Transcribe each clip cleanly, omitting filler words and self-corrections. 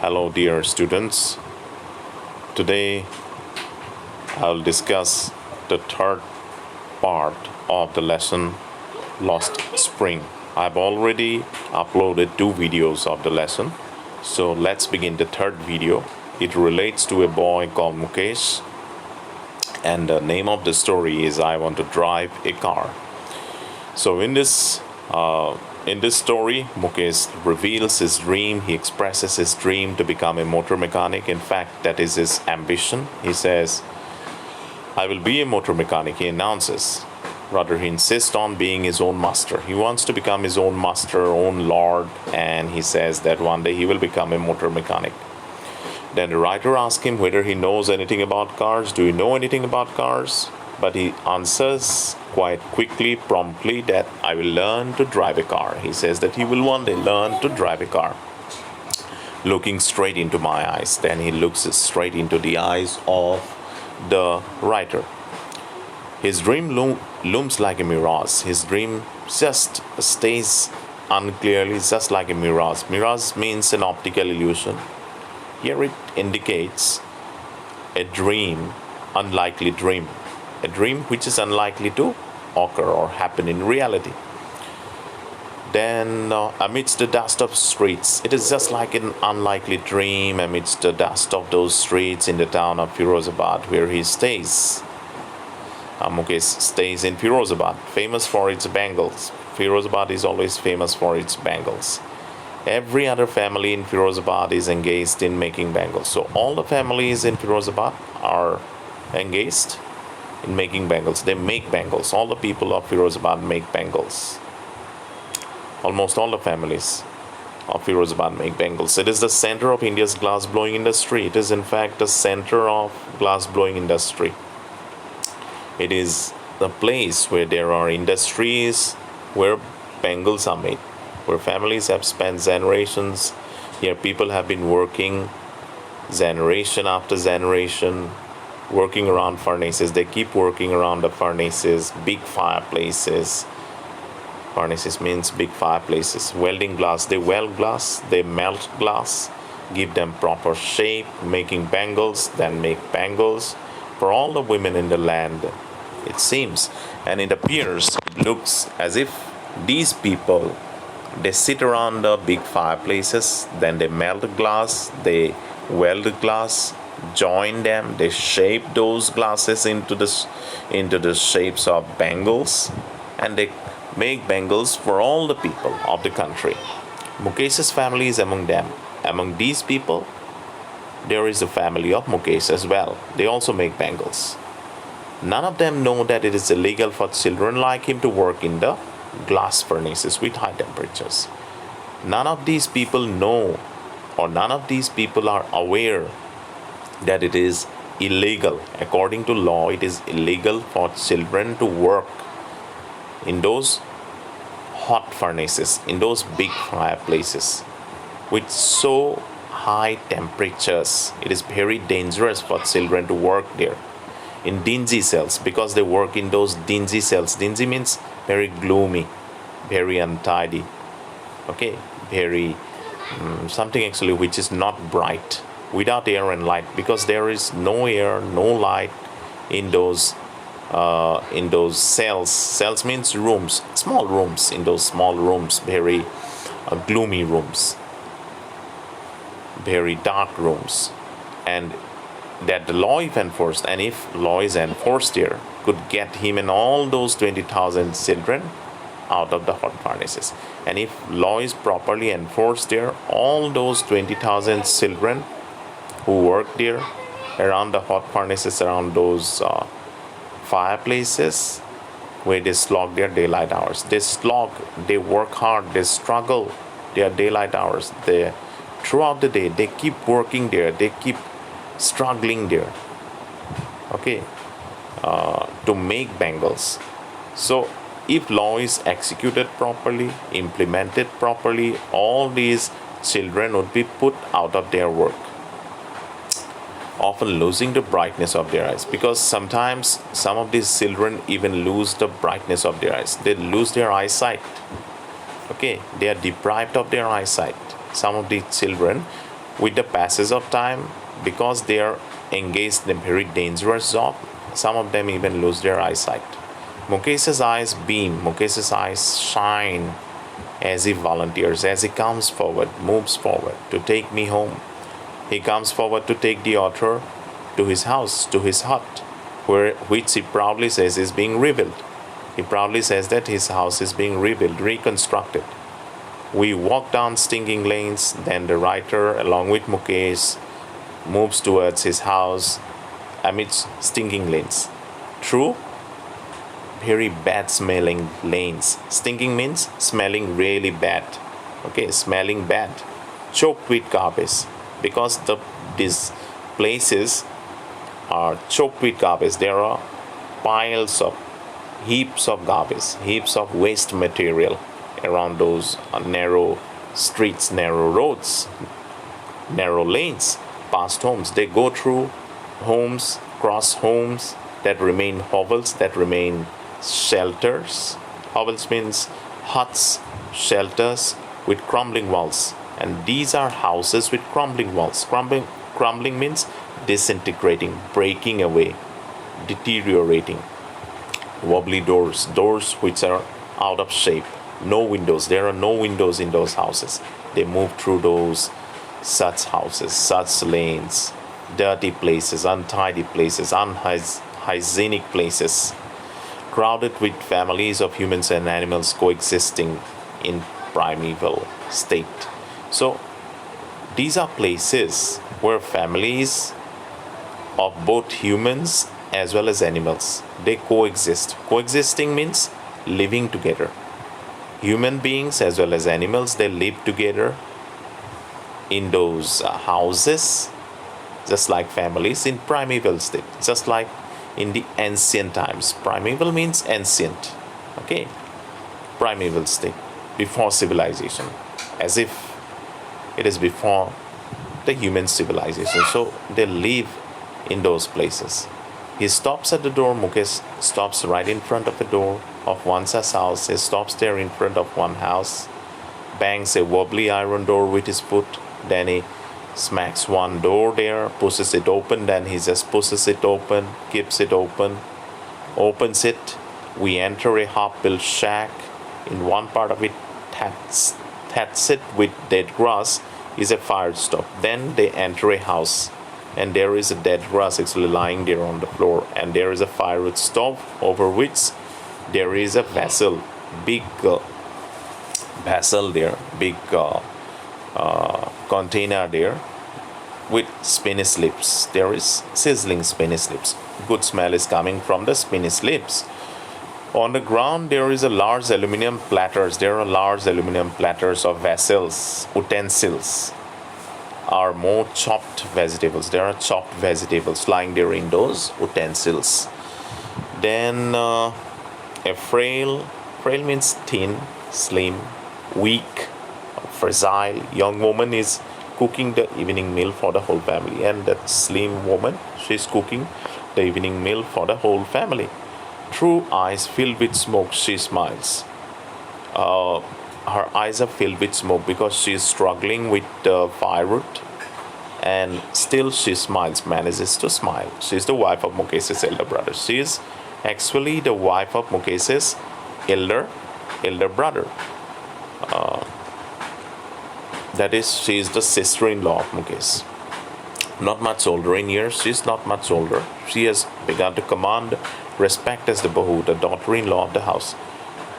Hello, dear students. Today I'll discuss the third part of the lesson Lost Spring. I've already uploaded 2 videos of the lesson. So let's begin the third video. It relates to a boy called Mukesh, and the name of the story is I Want to Drive a Car. So in this story, Mukesh reveals his dream. He expresses his dream to become a motor mechanic. In fact, that is his ambition. He says, I will be a motor mechanic, he announces. Rather, he insists on being his own master. He wants to become his own master, own lord, and he says that one day he will become a motor mechanic. Then the writer asks him whether he knows anything about cars. Do you know anything about cars? But he answers quite quickly, promptly, that I will learn to drive a car. He says that he will one day learn to drive a car. Looking straight into my eyes. Then he looks straight into the eyes of the writer. His dream looms like a mirage. His dream just stays unclearly, just like a mirage. Mirage means an optical illusion. Here it indicates a dream, unlikely dream. A dream which is unlikely to occur or happen in reality. Then amidst the dust of streets, it is just like an unlikely dream amidst the dust of those streets in the town of Firozabad where he stays. Mukesh stays in Firozabad, famous for its bangles. Firozabad is always famous for its bangles. Every other family in Firozabad is engaged in making bangles. So all the families in Firozabad are engaged in making bangles. They make bangles. All the people of Firozabad make bangles. Almost all the families of Firozabad make bangles. It is the center of India's glass blowing industry. It is in fact the center of glass blowing industry. It is the place where there are industries where bangles are made, where families have spent generations. Here people have been working generation after generation, working around furnaces. They keep working around the furnaces, big fireplaces. Furnaces means big fireplaces. Welding glass, they weld glass, they melt glass, give them proper shape, making bangles, then make bangles for all the women in the land, it seems. And it appears, it looks as if these people, they sit around the big fireplaces, then they melt the glass, they weld the glass, join them, they shape those glasses into the shapes of bangles, and they make bangles for all the people of the country. Mukesh's family is among them. Among these people, there is the family of Mukesh as well. They also make bangles. None of them know that it is illegal for children like him to work in the glass furnaces with high temperatures. None of these people know, or none of these people are aware that it is illegal. According to law, it is illegal for children to work in those hot furnaces, in those big fireplaces with so high temperatures. It is very dangerous for children to work there in dingy cells, because they work in those dingy cells. Dingy means very gloomy, very untidy, okay, very something actually which is not bright, without air and light, because there is no air, no light in those cells. Cells means rooms, small rooms. In those small rooms, very gloomy rooms, very dark rooms. And that the law, if enforced, and if law is enforced here, could get him and all those 20,000 children out of the hot furnaces. And if law is properly enforced there, all those 20,000 children who work there around the hot furnaces, around those fireplaces where they slog their daylight hours. They work hard, they struggle their daylight hours. Throughout the day, they keep working there, they keep struggling there, okay, to make bangles. So if law is executed properly, implemented properly, all these children would be put out of their work, often losing the brightness of their eyes, because sometimes some of these children even lose the brightness of their eyes. They lose their eyesight, okay, they are deprived of their eyesight. Some of these children With the passage of time, because they are engaged in a very dangerous job, some of them even lose their eyesight. Mukesh's eyes beam, Mukesh's eyes shine as he volunteers, as he comes forward, moves forward to take me home. He comes forward to take the author to his house, to his hut, which he proudly says is being rebuilt. He proudly says that his house is being rebuilt, reconstructed. We walk down stinking lanes, then the writer, along with Mukesh, moves towards his house amidst stinking lanes. Through very bad smelling lanes. Stinking means smelling really bad. Okay, smelling bad. Choked with garbage. Because these places are choked with garbage. There are piles of heaps of garbage, heaps of waste material around those narrow streets, narrow roads, narrow lanes, past homes. They go through homes, cross homes that remain hovels, that remain shelters. Hovels means huts, shelters with crumbling walls. And these are houses with crumbling walls. Crumbling means disintegrating, breaking away, deteriorating. Wobbly doors, doors which are out of shape. No windows. There are no windows in those houses. They move through those such houses, such lanes, dirty places, untidy places, unhygienic places, crowded with families of humans and animals coexisting in primeval state. So these are places where families of both humans as well as animals, they coexist. Coexisting means living together. Human beings as well as animals, they live together in those houses, just like families in primeval state, just like in the ancient times. Primeval means ancient. Okay, primeval state, before civilization, as if it is before the human civilization. So they live in those places. He stops at the door. Mukesh stops right in front of the door of one's house. He stops there in front of one house, bangs a wobbly iron door with his foot. Then he smacks one door there, pushes it open. Then he just pushes it open, keeps it open, opens it. We enter a half-built shack. In one part of it, that's it with dead grass, is a fire stop. Then they enter a house, and there is a dead grass actually lying there on the floor, and there is a firewood stove over which there is a vessel, big vessel there, big container there with Spanish lips. There is sizzling Spanish lips. Good smell is coming from the Spanish lips. On the ground, there is a large aluminum platters. There are large aluminum platters of vessels, utensils, are more chopped vegetables. There are chopped vegetables lying there in those utensils. Then a frail means thin, slim, weak, fragile young woman is cooking the evening meal for the whole family. And that slim woman, she's cooking the evening meal for the whole family. Through eyes filled with smoke, she smiles. Her eyes are filled with smoke because she is struggling with firewood, and still she smiles, manages to smile. She is the wife of Mukesh's elder brother. She is actually the wife of Mukesh's elder brother. That is, she is the sister-in-law of Mukesh. Not much older in years. She is not much older. She has begun to command respect as the Bahu, the daughter-in-law of the house.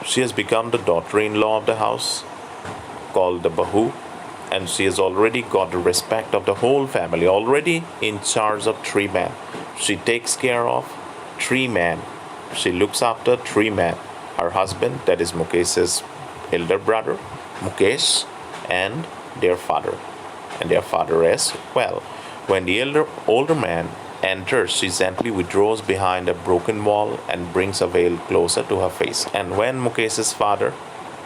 She has become the daughter-in-law of the house, called the Bahu, and she has already got the respect of the whole family, already in charge of 3 men. She takes care of 3 men. She looks after 3 men. Her husband, that is Mukesh's elder brother, Mukesh, and their father as well. When the older man enters, she gently withdraws behind a broken wall and brings a veil closer to her face. And when Mukesh's father,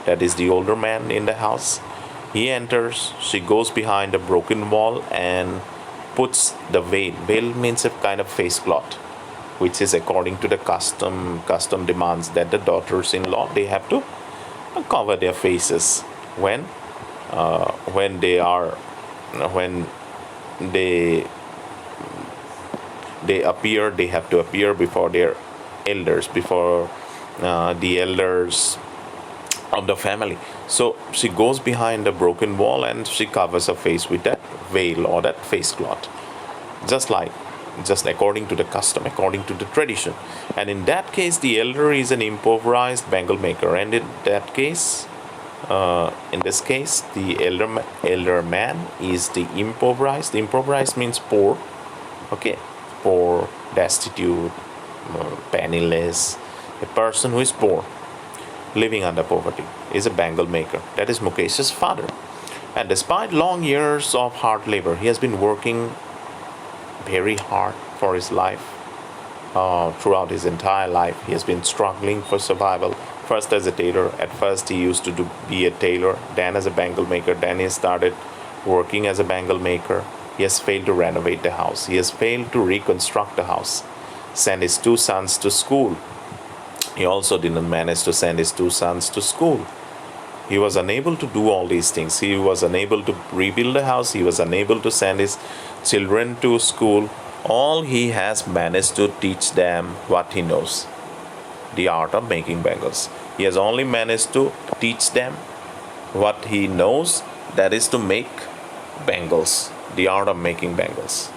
that is the older man in the house, he enters, she goes behind a broken wall and puts the veil. Veil means a kind of face cloth, which is according to the custom demands that the daughters-in-law, they have to cover their faces when they they have to appear before their elders, before the elders of the family. So she goes behind a broken wall and she covers her face with that veil or that face cloth, just like, just according to the custom, according to the tradition. And in that case, the elder is an improvised bangle maker, and in this case, the elder man is the improvised. Improvised means poor, okay, poor, destitute, penniless, a person who is poor, living under poverty, is a bangle maker. That is Mukesh's father. And despite long years of hard labor, he has been working very hard for his life. Throughout his entire life, he has been struggling for survival. First as a tailor. At first, he used to be a tailor, then as a bangle maker. Then he started working as a bangle maker. He has failed to renovate the house. He has failed to reconstruct the house. Send his two sons to school. He also didn't manage to send his two sons to school. He was unable to do all these things. He was unable to rebuild the house. He was unable to send his children to school. All he has managed to teach them what he knows, the art of making bangles. He has only managed to teach them what he knows, that is to make bangles, the art of making bangles.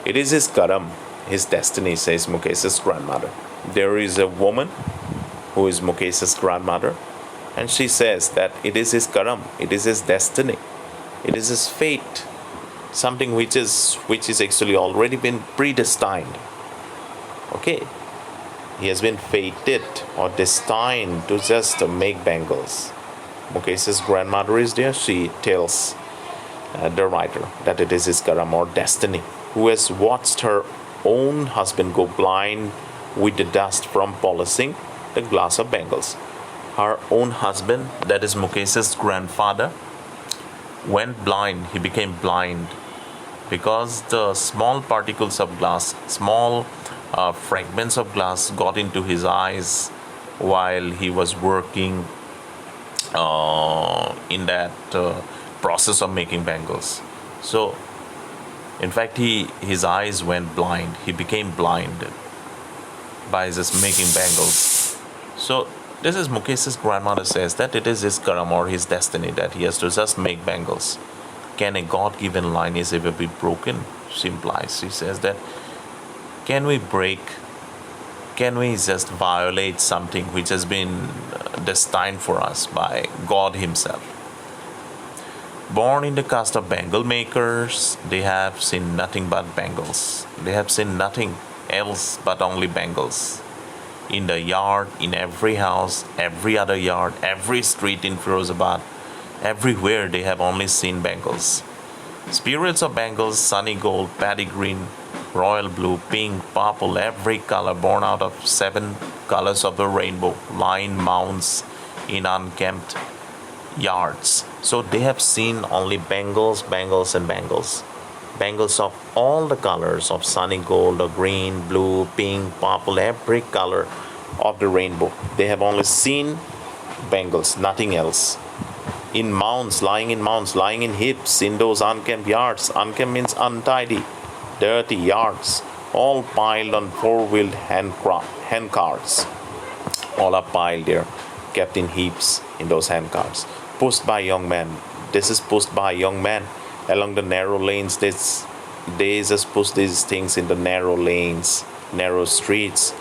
It is his karam, his destiny, says Mukesh's grandmother. There is a woman who is Mukesh's grandmother, and she says that it is his karam, it is his destiny, it is his fate, something which is actually already been predestined. Okay, he has been fated or destined to just make bangles. Mukesh's grandmother is there. She tells the writer that it is his karam or destiny, who has watched her own husband go blind with the dust from polishing the glass of bangles. Her own husband, that is Mukesh's grandfather, went blind. He became blind because the small particles of glass, small fragments of glass got into his eyes while he was working in that process of making bangles. So, in fact, his eyes went blind. He became blind by just making bangles. So, this is Mukesh's grandmother says that it is his karam or his destiny that he has to just make bangles. Can a God-given lineage ever be broken? She implies. She says that can we just violate something which has been destined for us by God Himself? Born in the caste of bangle makers, they have seen nothing but bangles. They have seen nothing else but only bangles. In the yard, in every house, every other yard, every street in Firozabad, everywhere they have only seen bangles. Spirits of bangles, sunny gold, paddy green, royal blue, pink, purple, every color born out of 7 colors of the rainbow, line mounds in unkempt yards. So they have seen only bangles, bangles, and bangles. Bangles of all the colors of sunny gold, or green, blue, pink, purple, every color of the rainbow. They have only seen bangles, nothing else. In mounds, lying in heaps, in those unkempt yards. Unkempt means untidy, dirty yards, all piled on 4-wheeled hand carts. All are piled there, kept in heaps in those hand carts. Pushed by young men. This is pushed by young men along the narrow lanes. They just push these things in the narrow lanes, narrow streets,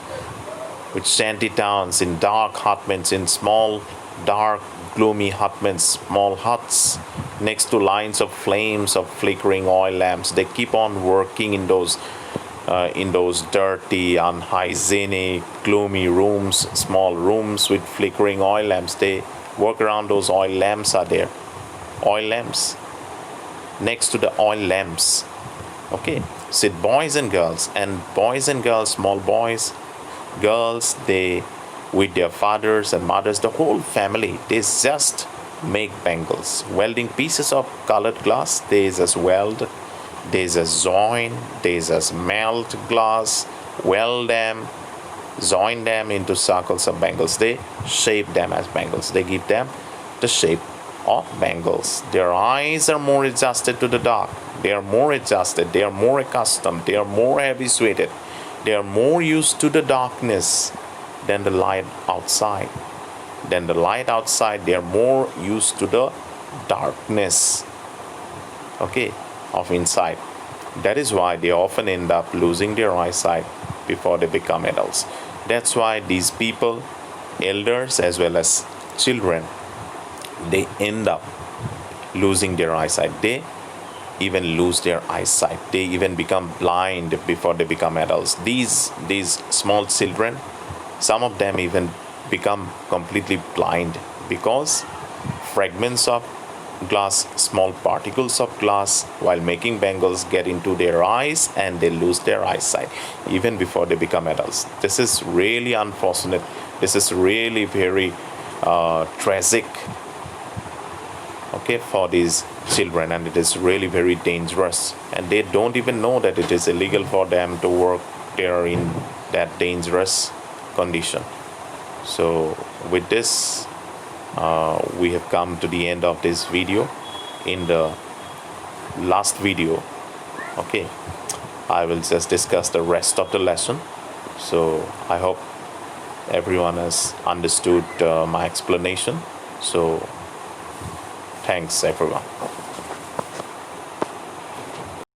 with shanty towns, in dark hutments, in small, dark, gloomy hutments, small huts, next to lines of flames of flickering oil lamps. They keep on working in those dirty, unhygienic, gloomy rooms, small rooms with flickering oil lamps. They work around those oil lamps are there. Oil lamps. Next to the oil lamps, okay, sit boys and girls, small boys, girls, they with their fathers and mothers, the whole family, they just make bangles, welding pieces of colored glass. They just weld, they just join, they just melt glass, weld them, into circles of bangles. They shape them as bangles. They give them the shape of Bangles. Their eyes are more adjusted to the dark. They are more adjusted. They are more accustomed. They are more habituated. They are more used to the darkness than the light outside. Than the light outside, they are more used to the darkness, okay, of inside. That is why they often end up losing their eyesight before they become adults. That's why these people, elders as well as children, they end up losing their eyesight. They even lose their eyesight. They even become blind before they become adults. These small children, some of them even become completely blind because fragments of glass, small particles of glass while making bangles get into their eyes and they lose their eyesight even before they become adults. This is really unfortunate. This is really very tragic, okay, for these children, and it is really very dangerous, and they don't even know that it is illegal for them to work there in that dangerous condition. So with this, we have come to the end of this video. In the last video, okay, I will just discuss the rest of the lesson. So I hope everyone has understood my explanation. So thanks everyone.